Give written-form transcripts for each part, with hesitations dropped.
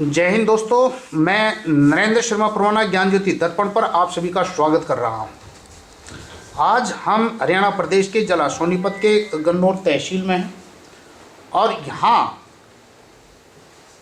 जय हिंद दोस्तों, मैं नरेंद्र शर्मा परवाना ज्ञान ज्योति दर्पण पर आप सभी का स्वागत कर रहा हूं। आज हम हरियाणा प्रदेश के जिला सोनीपत के गन्नौर तहसील में हैं और यहाँ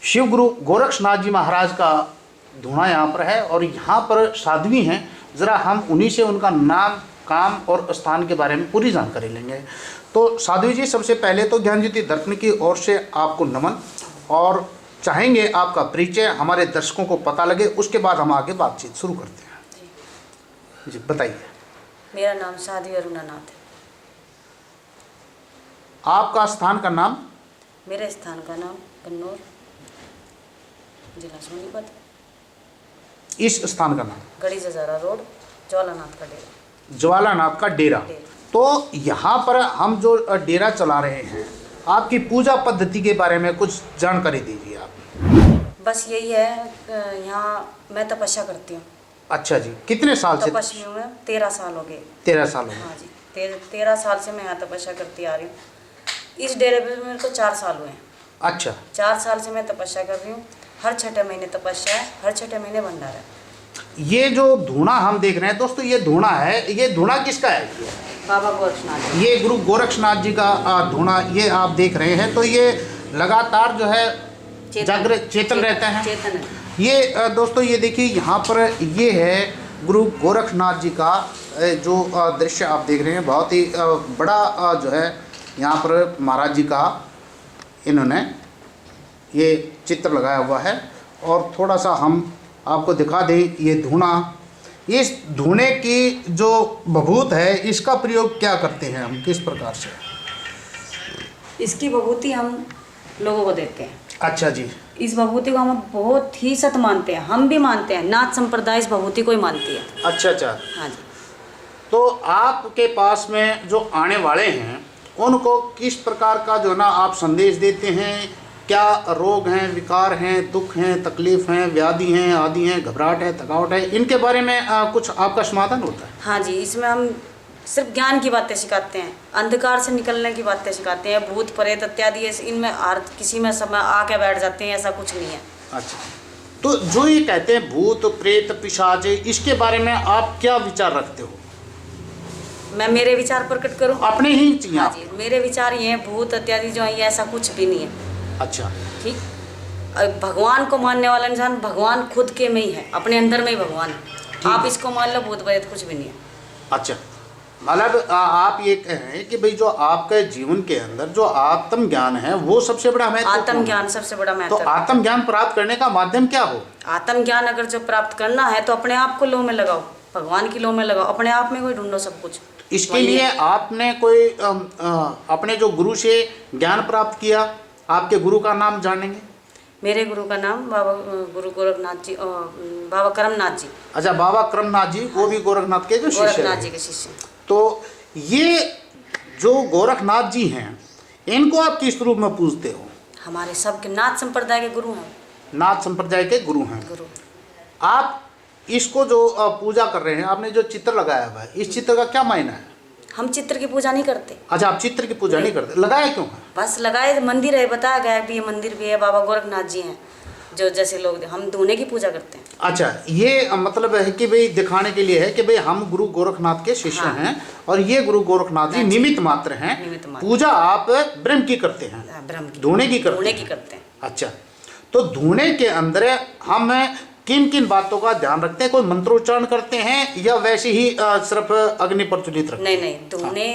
शिव गुरु गोरक्षनाथ जी महाराज का धूणा यहाँ पर है और यहाँ पर साध्वी हैं। ज़रा हम उन्हीं से उनका नाम, काम और स्थान के बारे में पूरी जानकारी लेंगे। तो साध्वी जी, सबसे पहले तो ज्ञान ज्योति दर्पण की ओर से आपको नमन, और चाहेंगे आपका परिचय हमारे दर्शकों को पता लगे, उसके बाद हम आगे बातचीत शुरू करते हैं। जी बताइए। मेरा नाम साध्वी अरुणानाथ है। आपका स्थान का नाम? मेरे स्थान का नाम गन्नौर, जिला सोनीपत। इस स्थान का नाम? गढ़ी जजारा रोड, ज्वालानाथ का डेरा। ज्वालानाथ का डेरा। तो यहाँ पर हम जो डेरा चला रहे हैं, आपकी पूजा पद्धति के बारे में कुछ जानकारी दीजिए आप। बस यही है, यहाँ मैं तपस्या करती हूँ। अच्छा जी, कितने साल से? तपस्या में 13 साल हो गए। 13 साल हो गए। हाँ जी, 13 साल से मैं यहाँ तपस्या करती आ रही हूँ। इस डेरे पे मेरे को 4 साल हुए हैं। अच्छा, 4 साल से मैं तपस्या कर रही हूँ। हर छठे महीने तपस्या है, हर छठे महीने भंडारा है। ये जो धूणा हम देख रहे हैं दोस्तों, ये धूणा है। ये धूणा किसका है? बाबा गोरक्षनाथ। ये गुरु गोरक्षनाथ जी का धूणा ये आप देख रहे हैं। तो ये लगातार जो है जागृत चेतन रहते हैं। चेतन है। ये दोस्तों, ये देखिए यहाँ पर ये है गुरु गोरक्षनाथ जी का जो दृश्य आप देख रहे हैं। बहुत ही बड़ा जो है यहाँ पर महाराज जी का इन्होंने ये चित्र लगाया हुआ है। और थोड़ा सा हम आपको दिखा दें, ये धूणा, इस धूणे की जो भभूत है, इसका प्रयोग क्या करते हैं हम, किस प्रकार से? इसकी विभूति हम लोगों को देते हैं। अच्छा जी। इस विभूति को हम बहुत ही सत मानते हैं, हम भी मानते हैं। नाथ संप्रदाय इस विभूति को ही मानती है। अच्छा अच्छा। हाँ जी। तो आपके पास में जो आने वाले हैं, उनको किस प्रकार का जो ना आप संदेश देते हैं? क्या रोग हैं, विकार हैं, दुख हैं, तकलीफ हैं, व्याधि हैं, आदि हैं, घबराहट है, थकावट है, इनके बारे में कुछ आपका समाधान होता है? हाँ जी, इसमें हम सिर्फ ज्ञान की बातें सिखाते हैं, अंधकार से निकलने की बातें सिखाते हैं। भूत प्रेत इत्यादि इनमें हर किसी में समय आके बैठ जाते हैं, ऐसा कुछ नहीं है। अच्छा, तो जो ये कहते हैं भूत प्रेत पिशाच, इसके बारे में आप क्या विचार रखते हो? मैं मेरे विचार प्रकट करूँ? अपने ही चाहिए? हाँ जी, मेरे विचार ये हैं, भूत इत्यादि जो है ये ऐसा कुछ भी नहीं है। अच्छा, ठीक। भगवान को मानने वाला इंसान भगवान खुद के में ही है, अपने अंदर में ही भगवान है। आप इसको मान लो, भूत प्रेत कुछ भी नहीं है। अच्छा, मतलब आप ये कहें कि भाई जो आपके जीवन के अंदर जो आत्म ज्ञान है, वो सबसे बड़ा महत्व? आत्म ज्ञान सबसे बड़ा महत्व। तो आत्म ज्ञान प्राप्त करने का माध्यम क्या हो? आत्म ज्ञान अगर जो प्राप्त करना है तो अपने आप को लो में लगाओ, भगवान की लो में लगाओ, अपने आप में कोई ढूंढो सब कुछ। इसके लिए आपने कोई अपने जो गुरु से ज्ञान प्राप्त किया, आपके गुरु का नाम जानेंगे? मेरे गुरु का नाम बाबा गुरु गोरखनाथ जी, बाबा करमनाथ जी। अच्छा, बाबा करमनाथ जी, वो भी गोरखनाथ के जो शिष्य हैं? गोरखनाथ जी के शिष्य। तो ये जो गोरखनाथ जी हैं, इनको आप किस रूप में पूजते हो? हमारे सबके नाथ संप्रदाय के गुरु हैं। नाथ संप्रदाय के गुरु हैं। गुरु। आप इसको जो पूजा कर रहे हैं, आपने जो चित्र लगाया हुआ है, इस चित्र का क्या मायना है? हम चित्र की पूजा नहीं करते। अच्छा, आप चित्र की पूजा नहीं करते, लगाया क्यों है? बस लगाए, मंदिर है, बताया गया भी ये मंदिर भी है, बाबा गोरखनाथ जी हैं जो जैसे लोग, हम धूने की पूजा करते हैं। अच्छा, ये मतलब है कि भाई दिखाने के लिए है कि भाई हम गुरु गोरखनाथ के शिष्य हाँ। हैं और ये गुरु गोरखनाथ जी निमित्त मात्र हैं। निमित्त मात्र। पूजा आप ब्रह्म की करते हैं? ब्रह्म की, धूने की करते धूने हैं। की करते हैं। अच्छा, तो धूने के अंदर हम किन किन बातों का ध्यान रखते हैं? कोई मंत्रोच्चारण करते हैं या वैसे ही सिर्फ अग्नि प्रज्वलित रखते हैं? नहीं, धूने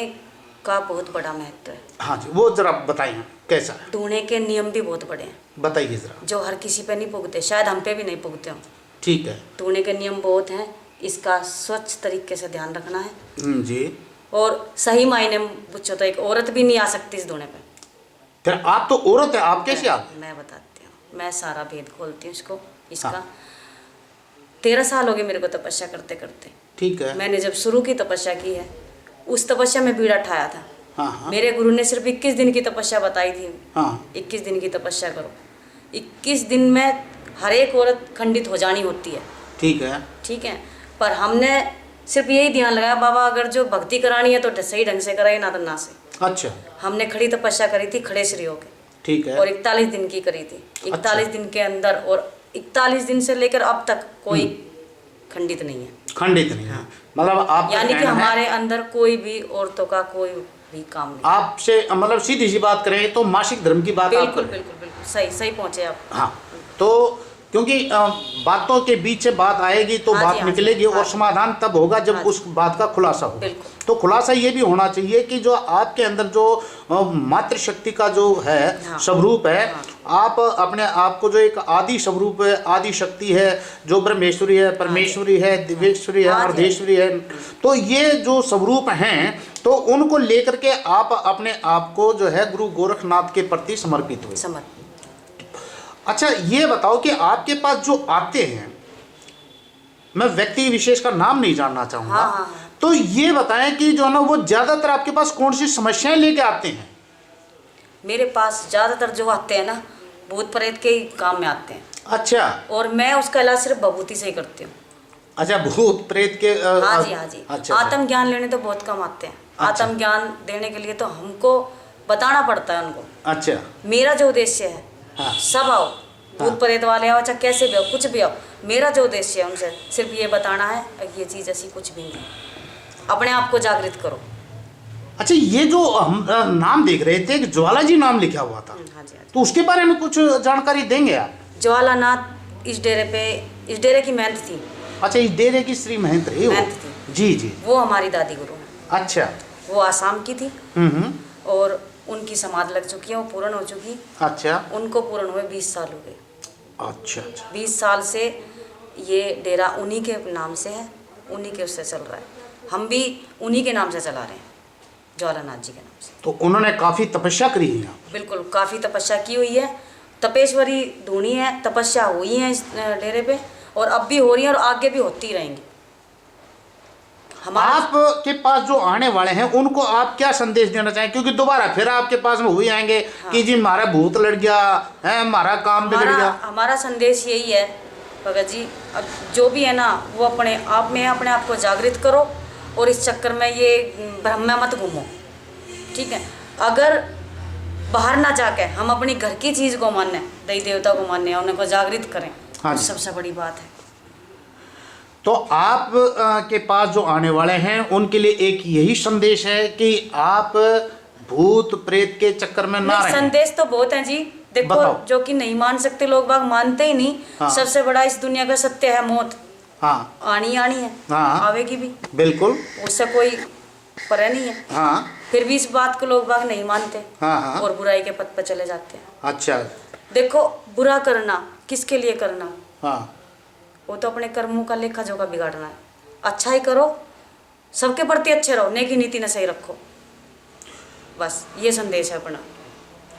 का बहुत बड़ा महत्व है। हाँ जी, वो जरा बताइए कैसा है? धूने के नियम भी बहुत बड़े हैं, बताइए जरा। जो हर किसी पे नहीं पुगते, शायद हम पे भी नहीं पुगते हों। ठीक है। धूने के नियम बहुत हैं, इसका स्वच्छ तरीके से ध्यान रखना है। जी। और सही मायने में पूछो तो एक औरत भी नहीं आ सकती इस धूने पे। फिर आप तो औरत है, आप कैसे आप? मैं बताती हूँ, मैं सारा भेद खोलती हूँ इसका। हाँ। 13 साल हो गए मेरे को तपस्या करते करते। ठीक है। मैंने जब शुरू की तपस्या की है, उस तपस्या में बीड़ा ठाया था। हाँ हाँ। मेरे गुरु ने सिर्फ 21 दिन की तपस्या बताई थी। हाँ। 21 दिन की तपस्या करो। 21 दिन में हर एक औरत खंडित हो जानी होती है। ठीक है। ठीक है, पर हमने सिर्फ यही ध्यान लगाया, बाबा अगर जो भक्ति करानी है तो सही ढंग से कराए, ना तो ना से। अच्छा। हमने खड़ी तपस्या करी थी, खड़े श्री होके। ठीक है। और 41 दिन की करी थी। 41 दिन के अंदर, और 41 दिन से लेकर अब तक कोई खंडित नहीं है। खंडित नहीं है, मतलब आप यानी कि हमारे अंदर कोई भी औरतों का कोई भी काम नहीं। आपसे मतलब सीधी सी बात करें तो मासिक धर्म की बात बिल्कुल बिल्कुल बिल्कुल सही सही पहुंचे आप। हाँ, तो क्योंकि बातों के बीच से बात आएगी तो हाँ बात जी, हाँ निकलेगी, जी, और हाँ। समाधान तब होगा जब हाँ उस बात का खुलासा हो। बिल्कुल। तो खुलासा ये भी होना चाहिए कि जो आपके अंदर जो मातृशक्ति का जो है हाँ। स्वरूप है, हाँ। आप अपने आप को जो एक आदि स्वरूप है, आदि शक्ति है, जो ब्रह्मेश्वरी है, परमेश्वरी है, दिव्येश्वरी है, हाँ जी। अर्धेश्वरी है, तो ये जो स्वरूप हैं तो उनको लेकर के आप अपने आप को जो है गुरु गोरखनाथ के प्रति समर्पित हुए। समर्पित। अच्छा, ये बताओ कि आपके पास जो आते हैं, मैं व्यक्ति विशेष का नाम नहीं जानना चाहूँगा, हाँ, हाँ, हाँ। तो ये बताएं कि जो है ना वो ज़्यादातर आपके पास कौन सी समस्याएं लेके आते हैं? मेरे पास ज़्यादातर जो आते हैं ना, भूत प्रेत के ही काम में आते हैं। अच्छा और मैं उसका इलाज सिर्फ भभूति से ही करती हूँ। अच्छा, भूत प्रेत के हाँ जी, हाँ जी। अच्छा, आत्म ज्ञान लेने तो बहुत कम आते हैं। अच्छा। आत्म ज्ञान देने के लिए तो हमको बताना पड़ता है उनको। अच्छा मेरा जो उद्देश्य है, हाँ। सब आओ, भूत प्रेत वाले आओ, चाहे कैसे भी आओ, कुछ भी आओ, मेरा जो उद्देश्य है उनसे सिर्फ ये बताना है, ये चीज़ ऐसी कुछ भी नहीं, अपने आप को जागृत करो। अच्छा, ये जो हम नाम देख रहे थे, एक ज्वाला जी नाम लिखा हुआ था, हाँ जी, हाँ जी। तो उसके बारे में कुछ जानकारी देंगे आप? ज्वालानाथ इस डेरे की महंत थी। अच्छा, इस डेरे की श्री महंत रही हो? महंत थी। जी जी। वो हमारी दादी गुरु हैं। अच्छा। वो आसाम की थी, हम्म। और उनकी समाधि लग चुकी है, वो पूर्ण हो चुकी। अच्छा उनको पूर्ण हुए 20 साल हो गए। अच्छा अच्छा। 20 साल से ये डेरा उन्हीं के नाम से है, उन्हीं के उससे चल रहा है। हम भी उन्हीं के नाम से चला रहे हैं, ज्वालानाथ जी के नाम से। तो उन्होंने काफ़ी तपस्या करी है यहाँ? बिल्कुल, काफ़ी तपस्या की हुई है, तपेश्वरी ढूंढी है, तपस्या हुई है इस डेरे पे, और अब भी हो रही है और आगे भी होती रहेंगी। हमारा आपके पास जो आने वाले हैं उनको आप क्या संदेश देना चाहें, क्योंकि दोबारा फिर आपके पास में वही आएंगे हाँ। कि जी हमारा भूत लड़ गया है, हमारा काम बिगड़ गया। हमारा संदेश यही है भगत जी, अब जो भी है ना वो अपने आप में अपने आप को जागृत करो, और इस चक्कर में ये भ्रम में मत घूमो, ठीक है। अगर बाहर ना जाके हम अपनी घर की चीज़ को माने, देवी देवता को माने, उनको जागृत करें, हाँ जी। सबसे बड़ी बात है। तो आप के पास जो आने वाले हैं उनके लिए एक यही संदेश है कि आप भूत प्रेत के चक्कर में ना रहें। संदेश तो बहुत है जी, देखो बताओ। जो कि नहीं मान सकते लोग बाग, मानते ही नहीं। हाँ। सबसे बड़ा इस दुनिया का सत्य है मौत। हाँ आनी है, हाँ। आवेगी भी, बिल्कुल। उससे कोई परे नहीं है। हाँ फिर भी इस बात को लोग बाग नहीं मानते, हाँ हाँ। और बुराई के पथ पर चले जाते हैं। अच्छा। देखो, बुरा करना किसके लिए करना, हाँ वो तो अपने कर्मों का लेखा जोखा बिगाड़ना है। अच्छा ही करो, सबके प्रति अच्छे रहो, नेकी नीति न सही रखो, बस ये संदेश है अपना।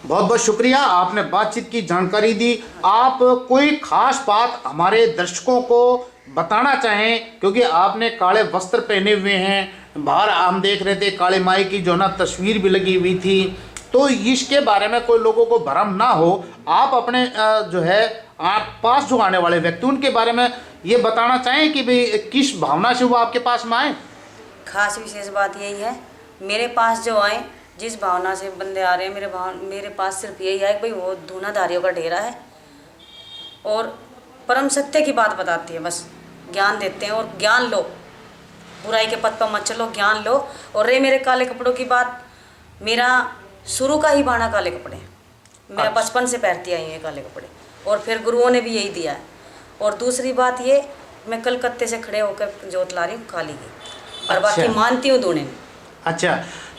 बहुत बहुत शुक्रिया, आपने बातचीत की जानकारी दी। आप कोई खास बात हमारे दर्शकों को बताना चाहें, क्योंकि आपने काले वस्त्र पहने हुए हैं, बाहर हम देख रहे थे काली माई की जो ना तस्वीर भी लगी हुई थी, तो इसके बारे में कोई लोगों को भ्रम ना हो, आप अपने जो है आप पास जो आने वाले व्यक्ति उनके बारे में ये बताना चाहें कि भाई किस भावना से वो आपके पास में आए? खास विशेष बात यही है, मेरे पास जो आए, जिस भावना से बंदे आ रहे हैं मेरे पास सिर्फ यही है कि भाई वो धूनाधारियों का डेरा है, और परम सत्य की बात बताती है, बस ज्ञान देते हैं, और ज्ञान लो, बुराई के पथ पर मत चलो, ज्ञान लो। और रहे मेरे काले कपड़ों की बात, मेरा शुरू का ही बाना काले कपड़े हैं, मैं बचपन से पहनती आई हूँ ये काले कपड़े, और फिर गुरुओं ने भी यही दिया है। और दूसरी बात ये, मैं कलकत्ते से खड़े होकर जोत ला रही हूँ काली की, और बाकी मानती हूँ दोनों में। अच्छा,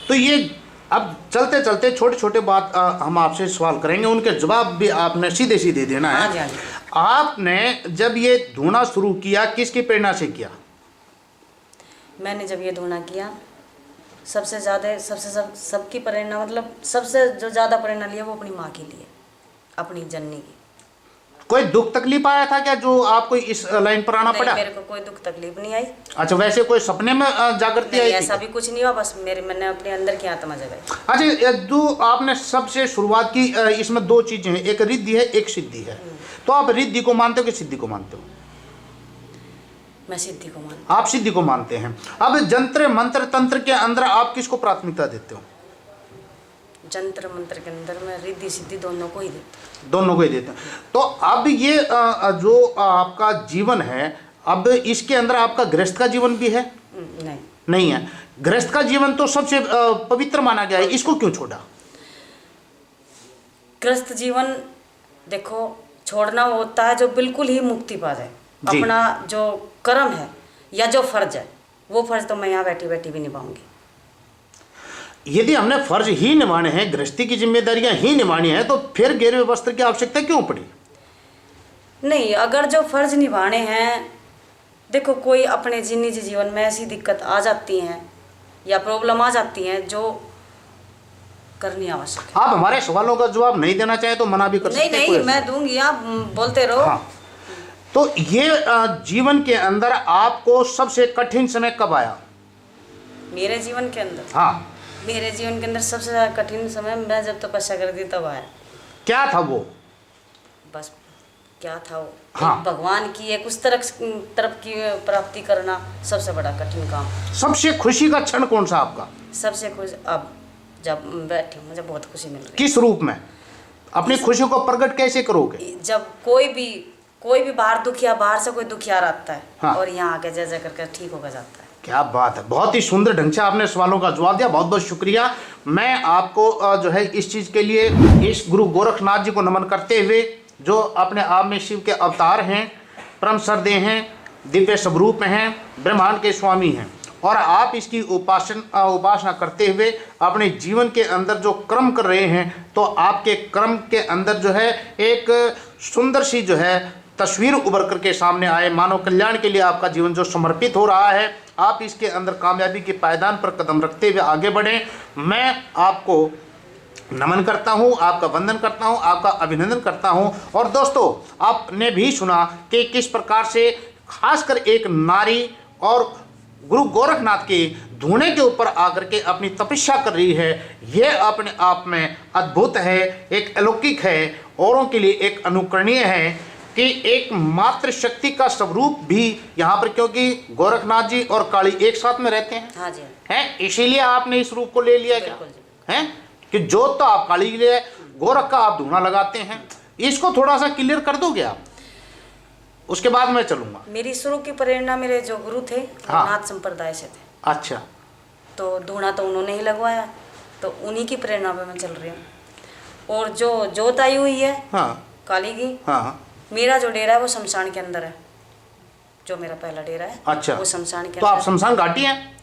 तो ये अब चलते चलते छोटे छोटे बात हम आपसे सवाल करेंगे, उनके जवाब भी आपने सीधे सीधे देना है। हाँ जी, हाँ जी। आपने जब ये धोना शुरू किया किसकी प्रेरणा से किया? मैंने जब ये धोना किया, सबकी प्रेरणा, मतलब सबसे जो ज़्यादा प्रेरणा लिया वो अपनी माँ के लिए, अपनी जननी की। कोई दुख तकलीफ आया था क्या जो आपको इस लाइन पर आना पड़ा? मेरे को कोई दुख तकलीफ नहीं आई। अच्छा, वैसे कोई सपने में जागृति आई थी? ऐसा भी कुछ नहीं हुआ, बस मैंने अपने अंदर की आत्मा जगाई। अच्छा, जो आपने सबसे शुरुआत की, इसमें दो चीजें हैं, एक रिद्धि है एक सिद्धि है, तो आप रिद्धि को मानते हो कि सिद्धि को मानते हो? मैं सिद्धि को मानती हूँ। आप सिद्धि को मानते हैं। अब जंत्र मंत्र तंत्र के अंदर आप किसको प्राथमिकता देते हो? जंतर मंत्र के अंदर मैं रिद्धि सिद्धि दोनों को ही देती दोनों को ही देते हैं। तो अब ये जो आपका जीवन है, अब इसके अंदर आपका गृहस्थ का जीवन भी है? नहीं, नहीं है। गृहस्थ का जीवन तो सबसे पवित्र माना गया है, इसको क्यों छोड़ा? गृहस्थ जीवन देखो छोड़ना होता है जो बिल्कुल ही मुक्ति पा जाए। जी। अपना जो कर्म है या जो फर्ज है, वो फर्ज तो मैं यहाँ बैठी बैठी भी निभाऊंगी। यदि हमने फर्ज ही निभाने हैं, गृहस्थी की जिम्मेदारियां ही निभानी है, तो फिर गैर वस्त्र की आवश्यकता क्यों पड़ी? नहीं, अगर जो फर्ज निभाने हैं, देखो कोई अपने निजी जीवन में ऐसी दिक्कत आ जाती हैं या प्रॉब्लम आ जाती हैं जो करनी आवश्यक है। आप हमारे सवालों का जवाब नहीं देना चाहे तो मना भी कर सकते हैं। नहीं, मैं दूंगी, आप बोलते रहो। हाँ। तो ये जीवन के अंदर आपको सबसे कठिन समय कब आया? मेरे जीवन के अंदर? हाँ। मेरे जीवन के अंदर सबसे ज़्यादा कठिन समय मैं जब तपस्या कर दी तब आया। क्या था वो? बस क्या था वो? हाँ। एक भगवान की एक उस तरफ की प्राप्ति करना सबसे बड़ा कठिन काम। सबसे खुशी का क्षण कौन सा आपका? सबसे खुश अब जब बैठी हूँ, मुझे बहुत खुशी मिल रही है। किस रूप में? अपनी खुशी को प्रकट कैसे करोगे? जब कोई भी बाहर से कोई दुखिया आता है। हाँ। और यहाँ आके जय जय करके ठीक होकर जाता है। क्या बात है, बहुत ही सुंदर ढंग से आपने सवालों का जवाब दिया, बहुत बहुत शुक्रिया। मैं आपको जो है इस चीज़ के लिए इस गुरु गोरखनाथ जी को नमन करते हुए, जो अपने आप में शिव के अवतार हैं, परम श्रद्धेय हैं, दिव्य स्वरूप में हैं, ब्रह्मांड के स्वामी हैं, और आप इसकी उपासना करते हुए अपने जीवन के अंदर जो कर्म कर रहे हैं, तो आपके कर्म के अंदर जो है एक सुंदर सी जो है तस्वीर उभर करके सामने आए। मानव कल्याण के लिए आपका जीवन जो समर्पित हो रहा है, आप इसके अंदर कामयाबी के पायदान पर कदम रखते हुए आगे बढ़ें। मैं आपको नमन करता हूं, आपका वंदन करता हूं, आपका अभिनंदन करता हूं। और दोस्तों, आपने भी सुना कि किस प्रकार से खासकर एक नारी और गुरु गोरखनाथ के धूने के ऊपर आकर के अपनी तपस्या कर रही है। यह अपने आप में अद्भुत है, एक अलौकिक है, औरों के लिए एक अनुकरणीय है कि एक मात्र शक्ति का स्वरूप भी यहाँ पर, क्योंकि गोरखनाथ जी और काली एक साथ में रहते हैं। हाँ जी। हैं, इसीलिए आपने इस रूप को ले लिया क्या? बिल्कुल जी। हैं कि जोत तो आप काली ले, गोरख का आप धूना लगाते हैं। इसको थोड़ा सा क्लियर कर दोगे आप, उसके बाद मैं चलूंगा। मेरी शुरू की प्रेरणा मेरे जो गुरु थे, हाँ। नाथ संप्रदाय से थे। अच्छा। तो धूना तो उन्होंने ही लगवाया, तो उन्हीं की प्रेरणा पे मैं चल रही हूँ। और जो जोत आई हुई है हाँ काली की, हाँ। मेरा जो डेरा है वो शमशान के अंदर है। जो मेरा पहला डेरा है, अच्छा, वो शमशान के तो अंदर। आप शमशान घाटी हैं?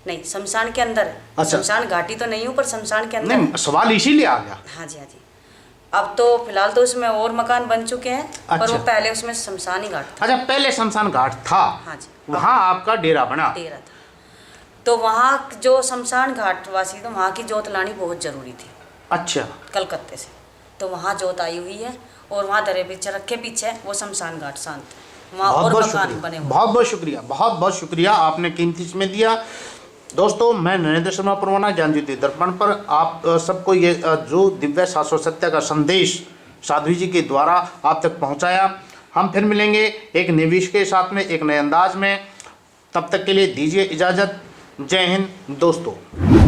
नहीं, शमशान के अंदर है। अच्छा। शमशान घाटी तो नहीं हूँ, पर शमशान के अंदर नहीं, है। सवाल इसीलिए आ गया। हाँ जी, हाँ जी। अब तो फिलहाल तो उसमें और मकान बन चुके हैं। पर अच्छा। वो पहले उसमें शमशान ही घाट था। अच्छा, पहले शमशान घाट था। हाँ जी। वहाँ आपका डेरा बना। डेरा था। तो वहाँ जो शमशान घाट वासी, तो वहाँ की जोत लानी बहुत ज़रूरी थी। अच्छा। कलकत्ते से। तो वहाँ जोत आई हुई है, और वहाँ दरे पीछे रखे पीछे वो शमशान घाट शांत है। वहाँ और मकान बने हुए। बहुत बहुत शुक्रिया, बहुत बहुत शुक्रिया, आपने कीमती समय दिया। दोस्तों, मैं नरेंद्र शर्मा परवाना, ज्ञान ज्योति दर्पण पर आप सबको ये जो दिव्य शाश्वत सत्य का संदेश साध्वी जी के द्वारा आप तक पहुंचाया। हम फिर मिलेंगे एक नए विषय के साथ में, एक नए अंदाज में। तब तक के लिए दीजिए इजाज़त। जय हिंद दोस्तों।